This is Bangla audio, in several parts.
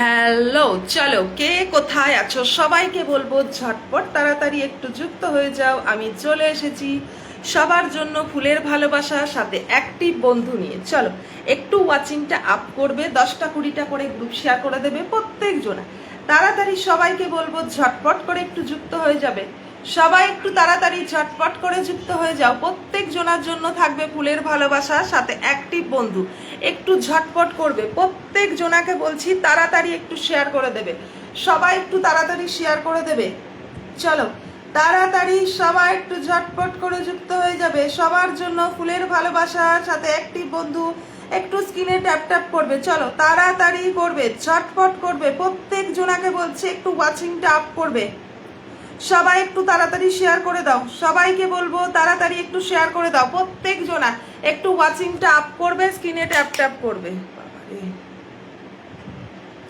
হ্যালো, চলো কে কোথায় আছো সবাইকে বলবো ঝটপট তাড়াতাড়ি একটু যুক্ত হয়ে যাও। আমি চলে এসেছি সবার জন্য ফুলের ভালোবাসা সাথে অ্যাক্টিভ বন্ধু নিয়ে। চলো একটু ওয়াচিংটা আপ করবে, 10টা 20টা করে গ্রুপ শেয়ার করে দেবে প্রত্যেক জনা। তাড়াতাড়ি সবাইকে বলবো ঝটপট করে একটু যুক্ত হয়ে যাবে। সবাই একটু তাড়াতাড়ি ঝটপট করে যুক্ত হয়ে যাও। প্রত্যেক জনার জন্য থাকবে ফুলের ভালোবাসা সাথে অ্যাক্টিভ বন্ধু। একটু ঝটপট করবে, প্রত্যেক জনাকে বলছি তাড়াতাড়ি একটু শেয়ার করে দেবে। সবাই একটু তাড়াতাড়ি শেয়ার করে দেবে। চলো তাড়াতাড়ি সবাই একটু ঝটপট করে যুক্ত হয়ে যাবে। সবার জন্য ফুলের ভালোবাসার সাথে অ্যাক্টিভ বন্ধু একটু স্ক্রিনে ট্যাপ ট্যাপ করবে। চলো তাড়াতাড়ি করবে, ঝটপট করবে। প্রত্যেক জনাকে বলছে একটু ওয়াচিংটা আপ করবে। সবাই একটু তাড়াতাড়ি শেয়ার করে দাও। সবাইকে বলবো তাড়াতাড়ি একটু শেয়ার করে দাও। প্রত্যেক জনা একটু ওয়াচিংটা আপ করবে, স্ক্রিনে ট্যাপ ট্যাপ করবে।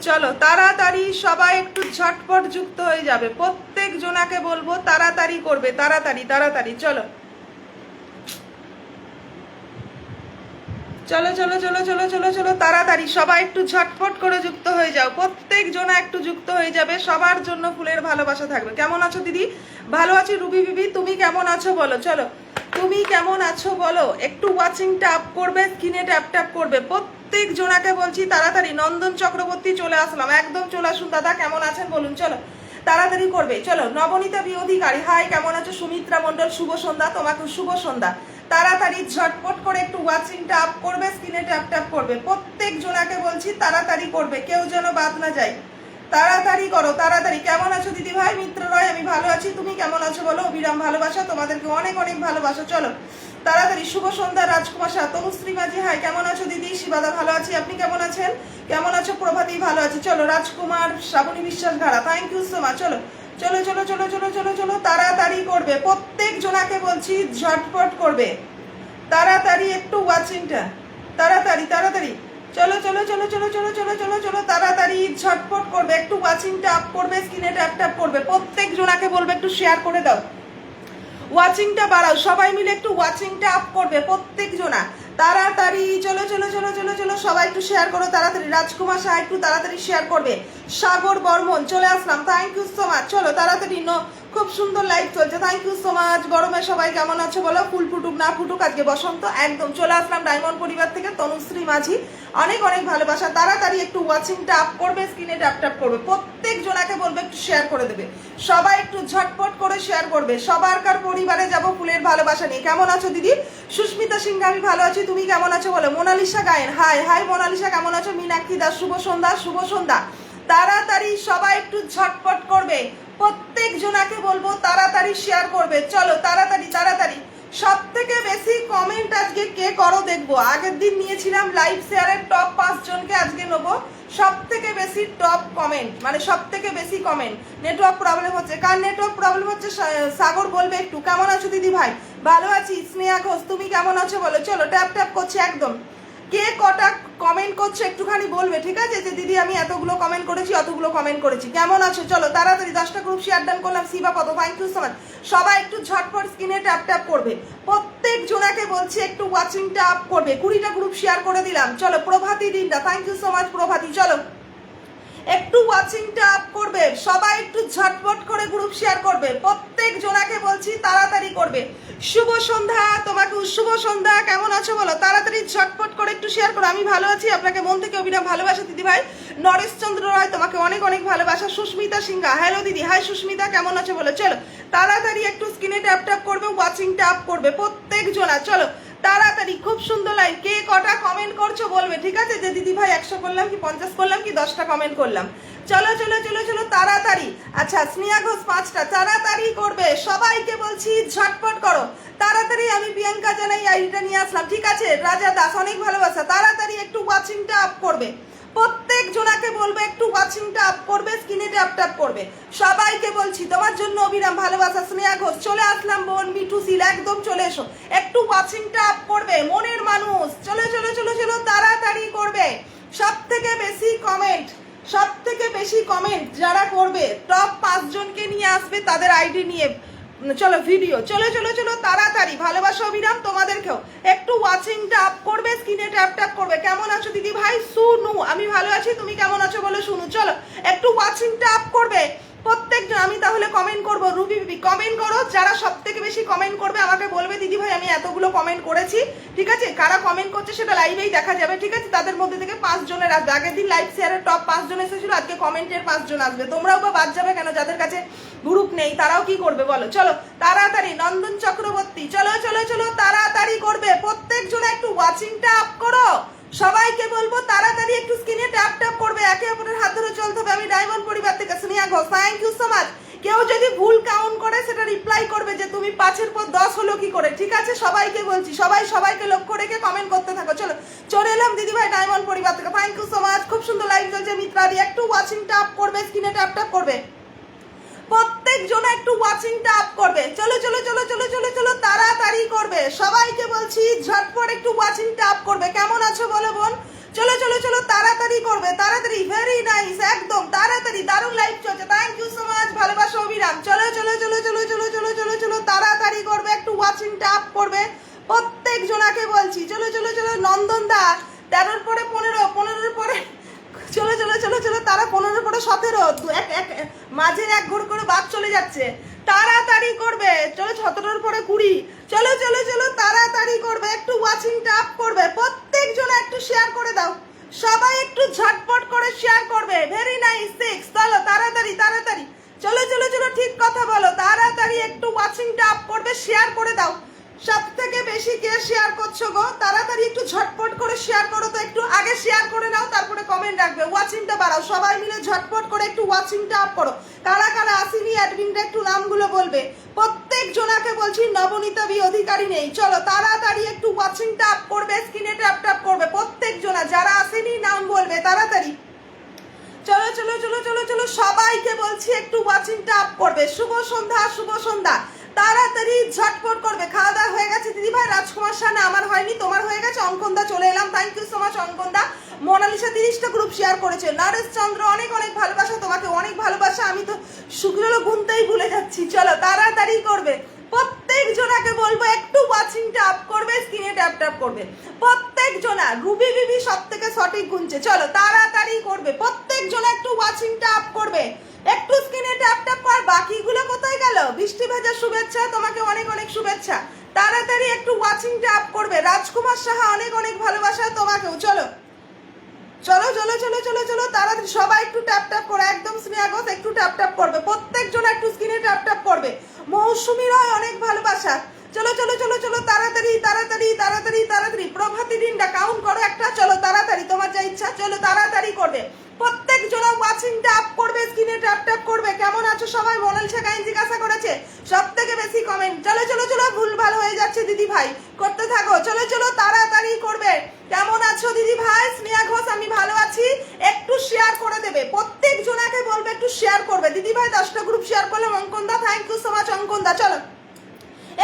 চলো তাড়াতাড়ি সবাই একটু ঝটপট যুক্ত হয়ে যাবে। প্রত্যেক জনাকে বলবো তাড়াতাড়ি করবে, তাড়াতাড়ি তাড়াতাড়ি। চলো চলো চলো চলো চলো চলো চলো তাড়াতাড়ি সবাই একটু ঝটপট করে যুক্ত হয়ে যাও। প্রত্যেক জনা একটু যুক্ত হয়ে যাবে। সবার জন্য ফুলের ভালোবাসা থাকবে। কেমন আছো দিদি? ভালো আছি রুবি বিবি, তুমি কেমন আছো বলো। চলো তুমি কেমন আছো বলো। একটু ওয়াচিংটা আপ করবে, স্ক্রিনে ট্যাপ ট্যাপ করবে। প্রত্যেক জনাকে বলছি তাড়াতাড়ি। নন্দন চক্রবর্তী চলে আসলাম, একদম চলে আসুন দাদা, কেমন আছেন বলুন। চলো তাড়াতাড়ি করবে। চলো নবনীতা বি অধিকারী, হাই কেমন আছো। সুমিত্রা মণ্ডল, শুভ সন্ধ্যা। তোমাকে শুভ সন্ধ্যা। তাড়াতাড়ি ঝটপট করে একটু ওয়াচিংটা আপ করবে, স্ক্রিনে ট্যাপ ট্যাপ করবে। প্রত্যেক জনাকে বলছি তাড়াতাড়ি করবে, কেউ যেন বাদ না যায়। তাড়াতাড়ি করো তাড়াতাড়ি। কেমন আছো দিদি ভাই? মিত্র রয়, আমি ভালো আছি, তুমি কেমন আছো বলো। অবিরাম ভালোবাসা, তোমাদেরকে অনেক অনেক ভালোবাসা। চলো তাড়াতাড়ি। শুভ সন্ধ্যা রাজকুমার শাহ, তনুশ্রী মাঝি, হাই কেমন আছো দিদি। শিবাদা ভালো আছি, আপনি কেমন আছেন? কেমন আছো প্রভাতী? ভালো আছি। চলো রাজকুমার, শ্রাবণী বিশ্বাস ঘাড়া, থ্যাংক ইউ সো মাচ। চলো চলো চলো চলো চলো চলো চলো তাড়াতাড়ি করবে। প্রত্যেক জনাকে বলছি ঝটপট করবে, তাড়াতাড়ি একটু ওয়াচিংটা। তাড়াতাড়ি তাড়াতাড়ি চলো চলো চলো চলো চলো চলো চলো চলো তাড়াতাড়ি ঝটপট করবে। একটু ওয়াচিংটা আপ করবে, স্ক্রিনে ট্যাপ ট্যাপ করবে। প্রত্যেক জনাকে বলবে একটু শেয়ার করে দাও, ওয়াচিংটা বাড়াও। সবাই মিলে একটু ওয়াচিংটা আপ করবে প্রত্যেক জনা। তাড়াতাড়ি চলো চলো চলো চলো চলো সবাই একটু শেয়ার করো তাড়াতাড়ি। রাজকুমার শাহ একটু তাড়াতাড়ি শেয়ার করবে। সাগর বর্মন চলে আসলাম, থ্যাংক ইউ সো মাচ। চলো তাড়াতাড়ি। খুব সুন্দর লাইভ চলছে, থ্যাংক ইউ সো মাচ। গরমে সবাই কেমন আছো বলো। ফুল ফুটুক না ফুটুক, আজকে বসন্ত একদম। চলে আসলাম ডায়মন্ড পরিবার থেকে, তনুশ্রী মাঝি, অনেক অনেক ভালোবাসা। তাড়াতাড়ি একটু ওয়াচিংটা আপ করবে, স্ক্রিনে ট্যাপ ট্যাপ করবে। প্রত্যেক জনাকে বলবে একটু শেয়ার করে দেবে। সবাই একটু ঝটপট করে শেয়ার করবে। সবারকার পরিবারে যাব ফুলের ভালোবাসা নিয়ে। কেমন আছো দিদি? সুস্মিতা সিংহ, আমি ভালো আছি, তুমি কেমন আছো বলো। মোনালিসা গায়েন, হাই হাই মোনালিসা, কেমন আছো। মীনাক্ষী দাস, শুভ সন্ধ্যা শুভ সন্ধ্যা। তাড়াতাড়ি সবাই একটু ঝটপট করবে। প্রত্যেক জনাকে বলবো তাড়াতাড়ি শেয়ার করবে। চলো তাড়াতাড়ি তাড়াতাড়ি। সব থেকে বেশি কমেন্ট আজকে কে করো দেখবো। আগের দিন নিয়েছিলাম লাইভ শেয়ারের টপ 5 জনকে, আজকে নেবো সব থেকে বেশি টপ কমেন্ট, মানে সব থেকে বেশি কমেন্ট। নেটওয়ার্ক প্রবলেম হচ্ছে, কার নেটওয়ার্ক প্রবলেম হচ্ছে সাগর বলবে একটু। কেমন আছো দিদি ভাই? ভালো আছি। স্নেহা ঘোষ, তুমি কেমন আছো বলো। চলো ট্যাপ ট্যাপ করছি একদম। কে কটা কমেন্ট করছো একটুখানি বলবে, ঠিক আছে, যে দিদি আমি এতগুলো কমেন্ট করেছি, অতগুলো কমেন্ট করেছি। কেমন আছো চলো তাড়াতাড়ি। 10টা গ্রুপ শেয়ার ডান করলাম। শিবা পদ, থ্যাংক ইউ সো মাচ। সবাই একটু ঝটপট স্ক্রিনে ট্যাপ ট্যাপ করবে। প্রত্যেক জনাকে বলছি একটু ওয়াচিংটা আপ করবে। 20টা গ্রুপ শেয়ার করে দিলাম। চলো প্রভাতী দিনটা, থ্যাংক ইউ সো মাচ প্রভাতী। চলো একটু ওয়াচিংটা আপ করবে। সবাই একটু ঝটপট করে গ্রুপ শেয়ার করবে। প্রত্যেক জনাকে বলছি তাড়াতাড়ি করবে। শুভ সন্ধ্যা তোমাকে, শুভ সন্ধ্যা। কেমন আছো বলো। তাড়াতাড়ি ঝটপট করে একটু শেয়ার করো। আমি ভালো আছি, আপনাকে মন থেকে অবিরাম ভালোবাসা দিদি ভাই। নরেশ চন্দ্র রায়, তোমাকে অনেক অনেক ভালোবাসা। সুস্মিতা সিংহা, হ্যালো দিদি, হাই সুস্মিতা, কেমন আছো বলো। চলো তাড়াতাড়ি একটু স্ক্রিনে ট্যাপ ট্যাপ করবে, ওয়াচিংটা আপ করবে প্রত্যেক জনা। চলো তাড়াতাড়ি। খুব সুন্দর লাইন। কে কটা কমেন্ট করছো বলবে, ঠিক আছে, যে দিদি ভাই 100 করলাম কি 50 করলাম কি 10টা কমেন্ট করলাম। চলো চলো চলো চলো তাড়াতাড়ি। আচ্ছা স্নেহা ঘোষ 5টা, তাড়াতাড়ি করবে। সবাইকে বলছি ঝটপট করো তাড়াতাড়ি। আমি প্রিয়াঙ্কা জানাই আইডিটা নিয়ে আসলাম, ঠিক আছে। রাজা দাস, অনেক ভালোবাসা। তাড়াতাড়ি একটু ওয়াচিংটা আপ করবে। প্রত্যেক জনাকে বলবে একটু ওয়াচিংটা আপ করবে, স্ক্রিনে ট্যাপ ট্যাপ করবে। সবাইকে বলছি তোমার জন্য অবিরাম ভালোবাসা। স্নেহা ঘোষ চলে আসলাম, বোন মিঠু সিল, একদম চলে এসো। একটু ওয়াচিংটা আপ করবে মনের মানুষ। চলো চলো চলো চলো তাড়াতাড়ি করবে। সব থেকে বেশি কমেন্ট, সব থেকে বেশি কমেন্ট যারা করবে টপ 5 জনকে নিয়ে আসবে, তাদের আইডি নিয়ে চলো ভিডিও, চলো চলো চলো তাড়াতাড়ি। ভালোবাসা অবিরাম তোমাদেরকেও। একটু ওয়াচিংটা আপ করবে, স্ক্রিনে ট্যাপ ট্যাপ করবে। কেমন আছো দিদি ভাই? সুনু, আমি ভালো আছি, তুমি কেমন আছো বলো শুনু। চলো একটু ওয়াচিংটা আপ করবে প্রত্যেকজন। আমি তাহলে কমেন্ট করবো, রুবি বিবি কমেন্ট করো। যারা সব থেকে বেশি কমেন্ট করবে আমাকে বলবে দিদি ভাই আমি এতগুলো কমেন্ট করেছি, ঠিক আছে? কারা কমেন্ট করছে সেটা লাইভেই দেখা যাবে, ঠিক আছে? তাদের মধ্যে থেকে 5 জনের আসবে। আগের দিন লাইভ শেয়ারের টপ 5 জন এসেছিল, আজকে কমেন্টের 5 জন আসবে। তোমরাও বা বাদ যাবে কেন? যাদের কাছে গ্রুপ নেই তারাও কি করবে বলো? চলো তাড়াতাড়ি। নন্দন চক্রবর্তী, চলো চলো চলো তাড়াতাড়ি করবে প্রত্যেকজন। একটু ওয়াচিংটা আপ করো। সবাইকে বলবো তাড়াতাড়ি একটু স্ক্রিনে ট্যাপ ট্যাপ করবে, একে অপরের হাত ধরে চলতে হবে। আমি ডায়মন্ড পরিবার থেকে Sneha Ghosh, thank you so much. কেউ যদি ভুল কাউন্ট করে সেটা রিপ্লাই করবে যে তুমি 5-এর পর 10 হলো কি করে, ঠিক আছে? সবাইকে বলছি, সবাইকে লক্ষ্য রেখে কমেন্ট করতে থাকো। চলো চলে এলাম দিদি ভাই ডায়মন্ড পরিবার থেকে, থ্যাংক ইউ সো মাচ। খুব সুন্দর লাইভ চলছে মিত্রাদি। একটু ওয়াচিং ট্যাপ করবে, স্ক্রিনে ট্যাপ ট্যাপ করবে প্রত্যেকজন, একটু ওয়াচিংটা আপ করবে। চলো চলো চলো চলো চলো চলো তাড়াতাড়ি করবে। সবাইকে বলছি ঝটপট একটু ওয়াচিংটা আপ করবে। কেমন আছো বলো বোন? চলো চলো চলো তাড়াতাড়ি করবে, তাড়াতাড়ি। ভেরি নাইস, একদম তাড়াতাড়ি। দারুণ লাইভ চলছে, থ্যাংক ইউ সো মাচ। ভালোবাসা অবিরাম। চলো চলো চলো চলো চলো চলো চলো চলো তাড়াতাড়ি করবে, একটু ওয়াচিংটা আপ করবে প্রত্যেক জনাকে বলছি। চলো চলো চলো নন্দন দা 13-র পরে 15, 15-র পরে চলো চলো চলো চলো তারা 15-র পরে 17, মাঝে এক ঘর করে বাদ চলে যাচ্ছে। তাড়াতাড়ি করবে। চলো 17-র পরে 20। চলো চলো চলো তাড়াতাড়ি করবে, একটু ওয়াচিংটা আপ করবে প্রত্যেকজন। একটু শেয়ার করে দাও, সবাই একটু ঝটপট করে শেয়ার করবে। Very nice 6। চলো তাড়াতাড়ি তাড়াতাড়ি। চলো চলো চলো ঠিক কথা বলো। তাড়াতাড়ি একটু ওয়াচিংটা আপ করবে, শেয়ার করে দাও। সব থেকে বেশি কে শেয়ার করছো গো? তাড়াতাড়ি একটু ঝটপট করে শেয়ার করো তো। একটু আগে শেয়ার করে নাও, তারপরে কমেন্ট রাখবে। ওয়াচিংটা বাড়াও, সবাই মিলে ঝটপট করে একটু ওয়াচিংটা আপ করো। কারা কারা আসেনি অ্যাডমিনটা একটু নামগুলো বলবে প্রত্যেক জনাকে বলছি। নবনীতা বি অধিকারী নেই। চলো তাড়াতাড়ি একটু ওয়াচিংটা আপ করবে, স্ক্রিনে ট্যাপ ট্যাপ করবে প্রত্যেক জনা। যারা আসেনি নাম বলবে তাড়াতাড়ি। চলো চলো চলো চলো চলো সবাইকে বলছি একটু ওয়াচিংটা আপ করবে। শুভ সন্ধ্যা, শুভ সন্ধ্যা। তাড়াতাড়ি ঝটপট করবে। খাওয়া দাওয়া হয়ে গেছে দিদি ভাই? রাজকুমার শাহ, আমার হয়নি, তোমার হয়ে গেছে? অঙ্কনদা চলে এলাম, থ্যাংক ইউ সো মাচ অঙ্কনদা। মোনালিসা 30টা গ্রুপ শেয়ার করেছে। নরেশ চন্দ্র অনেক অনেক ভালোবাসা তোমাকে, অনেক ভালোবাসা। আমি তো শুক্রলো গুনতেই ভুলে যাচ্ছি। চলো তাড়াতাড়ি করবে প্রত্যেক জনাকে বলবো একটু ওয়াচিংটা আপ করবে, স্ক্রিনে ট্যাপ ট্যাপ করবে প্রত্যেক জনা। রুবি বিবি সব থেকে সঠিক গুনছে। চলো তাড়াতাড়ি করবে প্রত্যেক জনা, একটু ওয়াচিংটা আপ করবে, একটু স্ক্রিনে ট্যাপ ট্যাপ কর। বাকিগুলো কোথায় গেল? বৃষ্টি ভেজা শুভেচ্ছা, তোমাকে অনেক অনেক শুভেচ্ছা। তাড়াতাড়ি একটু ওয়াচিংটা আপ করবে। রাজকুমার সাহা অনেক অনেক ভালোবাসা তোমাকেও। চলো চলো চলো চলো চলো চলো তাড়াতাড়ি সবাই একটু ট্যাপ ট্যাপ করে। একদম স্নেহা ঘোষ একটু ট্যাপ ট্যাপ করবে প্রত্যেকজন, একটু স্ক্রিনে ট্যাপ ট্যাপ করবে। মৌসুমী রয় অনেক ভালোবাসা। চলো চলো চলো চলো তাড়াতাড়ি তাড়াতাড়ি তাড়াতাড়ি তাড়াতাড়ি। প্রভাতী দিনটা কাউন্ট করো একটা। চলো তাড়াতাড়ি, তোমার যা ইচ্ছা। চলো তাড়াতাড়ি করবে প্রত্যেকজন, ওয়াচিংটা আপ করবে, স্ক্রিনে ট্যাপ ট্যাপ করবে। কেমন আছো সবাই? মোনালিসা গাইন জিজ্ঞাসা করেছে। সব থেকে বেশি কমেন্ট। চলো চলো চলো ভুল ভাল হয়ে যাচ্ছে দিদি ভাই, করতে থাকো। চলো চলো তাড়াতাড়ি করবে। কেমন আছো দিদি ভাই? স্নেহা ঘোষ আমি ভালো আছি। একটু শেয়ার করে দেবে প্রত্যেক জনাকে বলবে একটু শেয়ার করবে। দিদি ভাই 10টা গ্রুপ শেয়ার করলাম। অঙ্কনদা থ্যাংক ইউ সো মাচ অঙ্কনদা। চলো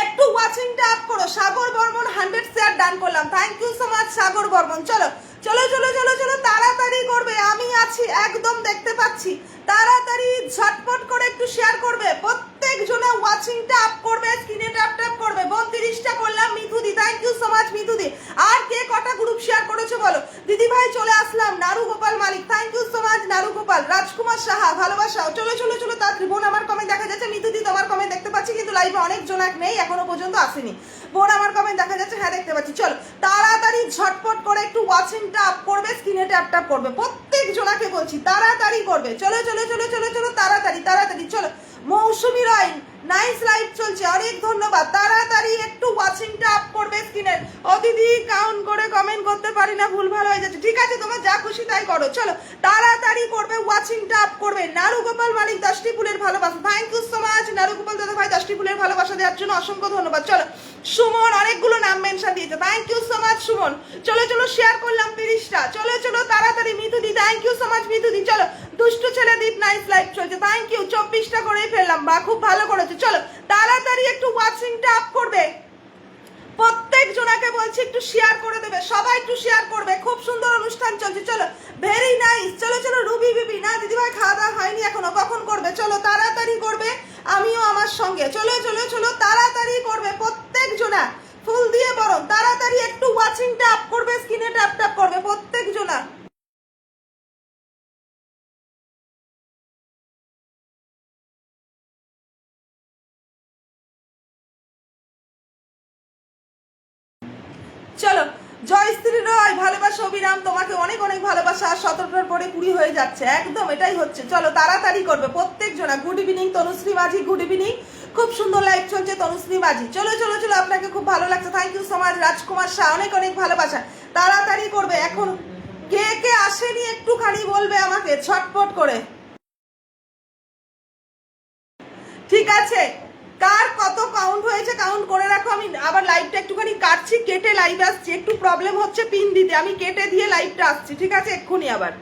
একটু ওয়াচিংটা আপ করো। সাগর বর্মন 100 শেয়ার ডান করলাম, থ্যাংক ইউ সো মাচ সাগর বর্মন। চলো চলো চলো চলো চলো তাড়াতাড়ি করবে। আমি আছি একদম, দেখতে পাচ্ছি। তাড়াতাড়ি ঝটপট করে একটু শেয়ার করবে প্রত্যেক জনা, ওয়াচিংটা আপ করবে, স্ক্রিনে ট্যাপ ট্যাপ করবে। 32টা করলাম। মিথুদি থ্যাংক ইউ সো মাচ মিথুদি। আর কে কটা গ্রুপ শেয়ার করেছো বলো? দিদি ভাই চলে আসলাম। Naru Gopal Malik thank you so much Naru Gopal. Rajkumar Saha ভালোবাসাও। চলো চলো চলো তাড়াতাড়ি। বোন আমার কমেন্ট দেখা যাচ্ছে। মিথুদি তোমার কমেন্ট দেখতে পাচ্ছি, কিন্তু লাইভে অনেক জনাক নেই, এখনো পর্যন্ত আসেনি। বোন আমার কমেন্ট দেখা যাচ্ছে, হ্যাঁ দেখতে পাচ্ছি। চলো তাড়াতাড়ি ঝটপট করে একটু ওয়াচিংটা আপ করবে, স্ক্রিনে ট্যাপ ট্যাপ করবে প্রত্যেক জনাকে বলছি। তাড়াতাড়ি করবে। চলো চলো চলো চলো চলো তাড়াতাড়ি তাড়াতাড়ি। চলো মৌসুমী রয় নাইস লাইভ চলছে, অনেক ধন্যবাদ। তাড়াতাড়ি একটু ওয়াচিংটা আপ করবে স্ক্রিনের। ও দিদি কাউন্ট করে কমেন্ট করতে পারি না, ভুল ভালো হয়ে যাচ্ছে। ঠিক আছে, তোমার যা খুশি তাই করো। চলো তাড়াতাড়ি করবে, ওয়াচিংটা আপ করবে। নারু গোপাল মালিক 10টি ফুলের ভালোবাসা, thank you so much Naru Gopal দাদা ভাই। 10টি ফুলের ভালোবাসা দেওয়ার জন্য অসংখ্য ধন্যবাদ। চলো সুমন অনেকগুলো নাম মেনশন দিয়েছে, thank you so much Suman. চলো চলো শেয়ার করলাম 30টা। চলো চলো তাড়াতাড়ি। মিথুদি থ্যাংক ইউ সো মাচ মিথুদি। চলো দুষ্টু ছেলে দীপ নাইস লাইভ চলছে, থ্যাংক ইউ। 24টা করেই ফেললাম, বা খুব ভালো করেছে। চলো তাড়াতাড়ি একটু ওয়াচিংটা আপ করবে প্রত্যেক জনাকে বলছি একটু শেয়ার করে দেবে। সবাই একটু শেয়ার করবে। খুব সুন্দর অনুষ্ঠান চলছে। চলো ভেরি নাইস। চলো চলো রুবি বিবি না দিদি ভাই খাওয়া দাওয়া হয়নি এখনো, কখন করবে? চলো তাড়াতাড়ি করবে, আমিও আমার সঙ্গে। চলো চলো চলো চলো, জয় শ্রী রয়, ভালোবাসা অবিরাম, তোমাকে অনেক অনেক ভালোবাসা। 17টার পরে 20 হয়ে যাচ্ছে, একদম এটাই হচ্ছে। চলো তাড়াতাড়ি করবে প্রত্যেক জনা। গুড ইভিনিং তনুশ্রী মাঝি, গুড ইভিনিং। খুব সুন্দর লাইভ চলছে তনুশ্রী মাঝি। চলো চলো চলো, আপনাকে খুব ভালো লাগছে, থ্যাংক ইউ সো মাচ। রাজকুমার শাহ, অনেক অনেক ভালোবাসা। তাড়াতাড়ি করবে এখন। কে কে আসেনি একটুখানি বলবে আমাকে ছটপট করে। ঠিক আছে, কার কত কাউন্ট হয়েছে কাউন্ট করে রাখো। আমি আবার লাইভটা একটুখানি কাটছি, কেটে লাইভ আসছি। একটু প্রবলেম হচ্ছে পিন দিতে, আমি কেটে দিয়ে লাইভটা আসছি, ঠিক আছে? এক্ষুনি আবার